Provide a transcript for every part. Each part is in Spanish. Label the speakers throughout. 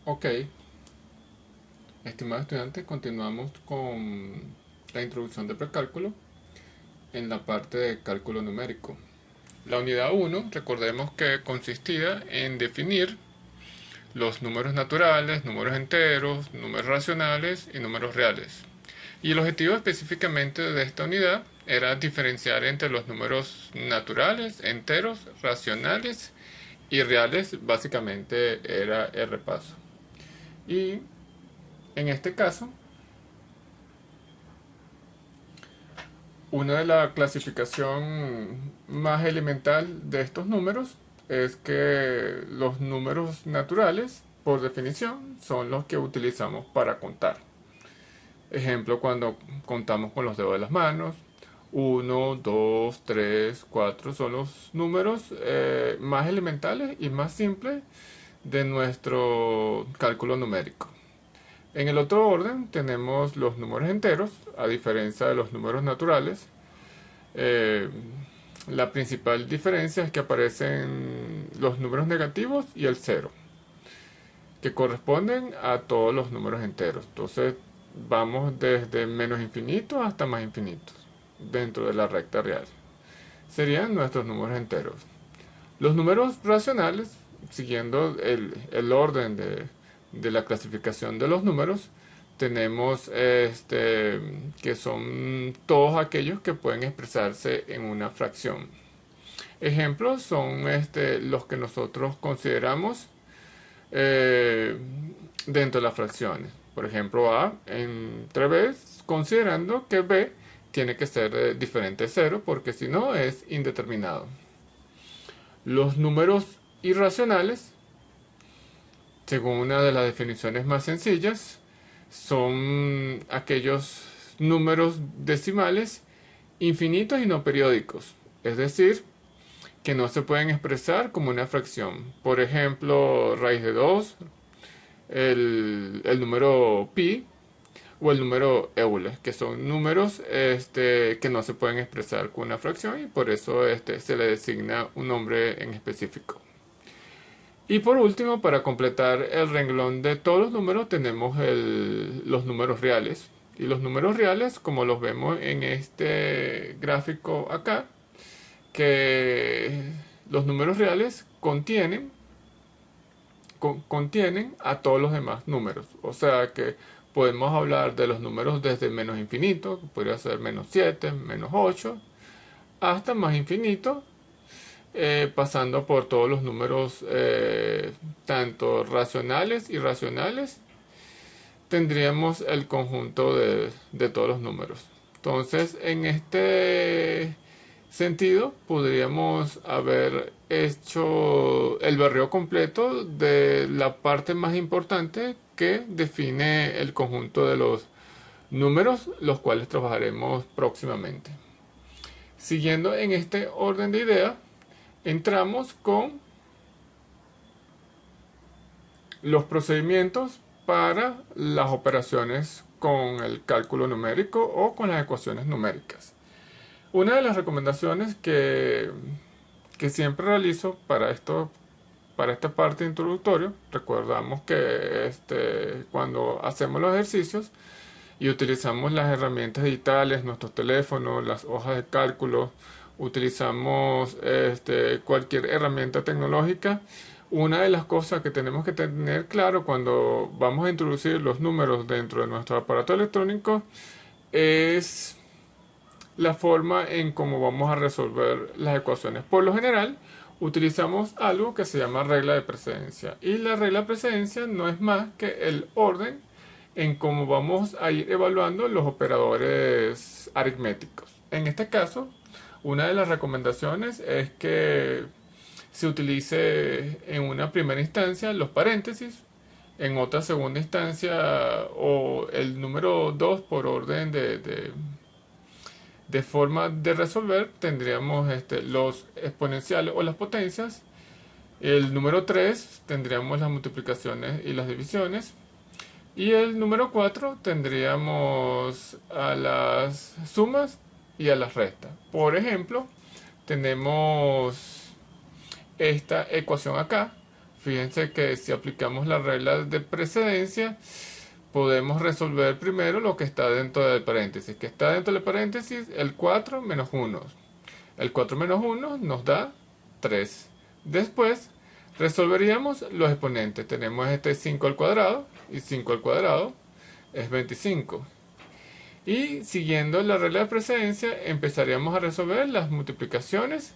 Speaker 1: Ok, estimados estudiantes, continuamos con la introducción de precálculo en la parte de cálculo numérico. La unidad uno, recordemos que consistía en definir los números naturales, números enteros, números racionales y números reales. Y el objetivo específicamente de esta unidad era diferenciar entre los números naturales, enteros, racionales y reales. Básicamente era el repaso. Y en este caso, una de la clasificación más elemental de estos números es que los números naturales, por definición, son los que utilizamos para contar. Ejemplo, cuando contamos con los dedos de las manos, uno, 2, 3, 4 son los números más elementales y más simples de nuestro cálculo numérico. En el otro orden tenemos los números enteros, a diferencia de los números naturales. Eh, la principal diferencia es que aparecen los números negativos y el cero, que corresponden a todos los números enteros. Entonces vamos desde menos infinito hasta más infinitos dentro de la recta real. Serían nuestros números enteros. Los números racionales, siguiendo el orden de la clasificación de los números, tenemos que son todos aquellos que pueden expresarse en una fracción. Ejemplos son los que nosotros consideramos eh, dentro de las fracciones. Por ejemplo, A entre B, considerando que B tiene que ser diferente de cero, porque si no es indeterminado. Los números irracionales, según una de las definiciones más sencillas, son aquellos números decimales infinitos y no periódicos, es decir, que no se pueden expresar como una fracción. Por ejemplo, raíz de 2, el número pi o el número Euler, que son números que no se pueden expresar con una fracción y por eso se le designa un nombre en específico. Y por último, para completar el renglón de todos los números, tenemos los números reales. Y los números reales, como los vemos en este gráfico acá, que los números reales contienen a todos los demás números. O sea que podemos hablar de los números desde menos infinito, que podría ser menos 7, menos 8, hasta más infinito, pasando por todos los números, tanto racionales y irracionales, tendríamos el conjunto de todos los números. Entonces, en este sentido, podríamos haber hecho el barrido completo de la parte más importante que define el conjunto de los números, los cuales trabajaremos próximamente. Siguiendo en este orden de ideas, entramos con los procedimientos para las operaciones con el cálculo numérico o con las ecuaciones numéricas. Una de las recomendaciones que siempre realizo para esta parte introductoria, recordamos que cuando hacemos los ejercicios y utilizamos las herramientas digitales, nuestros teléfonos, las hojas de cálculo, utilizamos cualquier herramienta tecnológica. Una de las cosas que tenemos que tener claro cuando vamos a introducir los números dentro de nuestro aparato electrónico es la forma en cómo vamos a resolver las ecuaciones. Por lo general, utilizamos algo que se llama regla de precedencia. Y la regla de precedencia no es más que el orden en cómo vamos a ir evaluando los operadores aritméticos. En este caso, una de las recomendaciones es que se utilice en una primera instancia los paréntesis, en otra segunda instancia o el número 2 por orden de forma de resolver tendríamos los exponenciales o las potencias. El número 3 tendríamos las multiplicaciones y las divisiones. Y el número 4 tendríamos a las sumas y a las restas. Por ejemplo, tenemos esta ecuación acá. Fíjense que si aplicamos la regla de precedencia, podemos resolver primero lo que está dentro del paréntesis. Que está dentro del paréntesis el 4 menos 1. El 4 menos 1 nos da 3. Después resolveríamos los exponentes. Tenemos este 5 al cuadrado y 5 al cuadrado es 25. Y siguiendo la regla de precedencia empezaríamos a resolver las multiplicaciones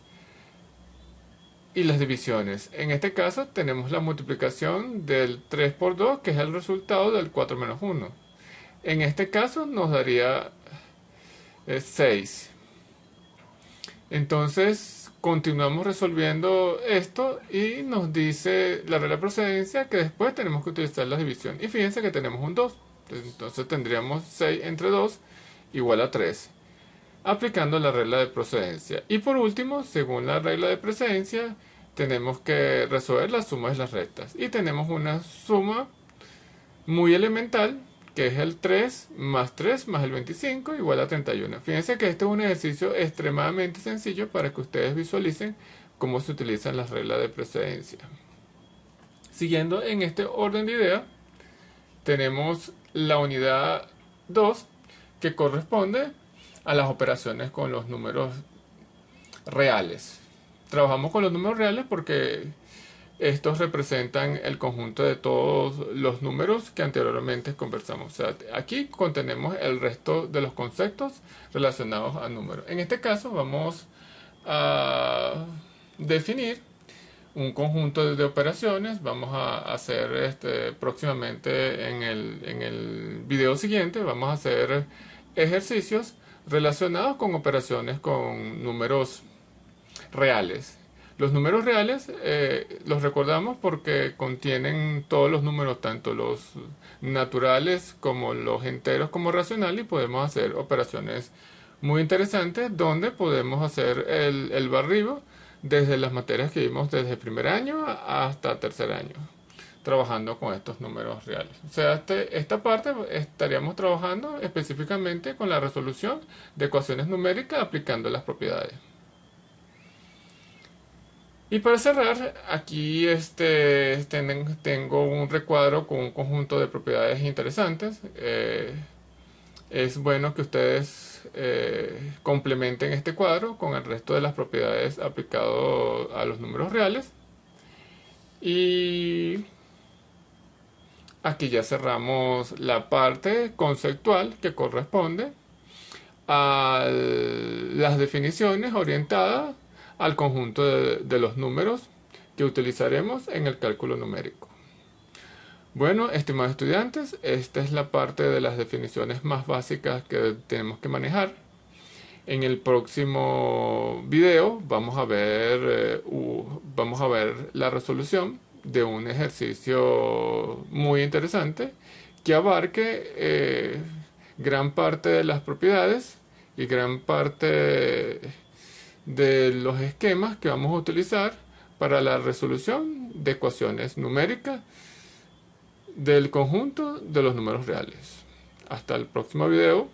Speaker 1: y las divisiones. En este caso tenemos la multiplicación del 3 por 2, que es el resultado del 4 menos 1. En este caso nos daría 6. Entonces continuamos resolviendo esto y nos dice la regla de procedencia que después tenemos que utilizar la división. Y fíjense que tenemos un 2. Entonces tendríamos 6 entre 2 igual a 3, aplicando la regla de procedencia. Y por último, según la regla de precedencia, tenemos que resolver las sumas y las restas. Y tenemos una suma muy elemental, que es el 3 más el 25 igual a 31. Fíjense que este es un ejercicio extremadamente sencillo para que ustedes visualicen cómo se utilizan las reglas de precedencia. Siguiendo en este orden de ideas, tenemos la unidad 2, que corresponde a las operaciones con los números reales. Trabajamos con los números reales porque estos representan el conjunto de todos los números que anteriormente conversamos. O sea, aquí contenemos el resto de los conceptos relacionados a números. En este caso vamos a definir un conjunto de operaciones. Vamos a hacer próximamente en el video siguiente, vamos a hacer ejercicios relacionados con operaciones con números reales. Los números reales los recordamos porque contienen todos los números, tanto los naturales como los enteros como racionales, y podemos hacer operaciones muy interesantes donde podemos hacer el barrido desde las materias que vimos desde el primer año hasta tercer año, trabajando con estos números reales. O sea, esta parte estaríamos trabajando específicamente con la resolución de ecuaciones numéricas aplicando las propiedades. Y para cerrar, aquí tengo un recuadro con un conjunto de propiedades interesantes. Es bueno que ustedes complementen este cuadro con el resto de las propiedades aplicado a los números reales. Y aquí ya cerramos la parte conceptual que corresponde a las definiciones orientadas al conjunto de los números que utilizaremos en el cálculo numérico. Bueno, estimados estudiantes, esta es la parte de las definiciones más básicas que tenemos que manejar. En el próximo video vamos a ver la resolución de un ejercicio muy interesante que abarque gran parte de las propiedades y gran parte de los esquemas que vamos a utilizar para la resolución de ecuaciones numéricas del conjunto de los números reales. Hasta el próximo video.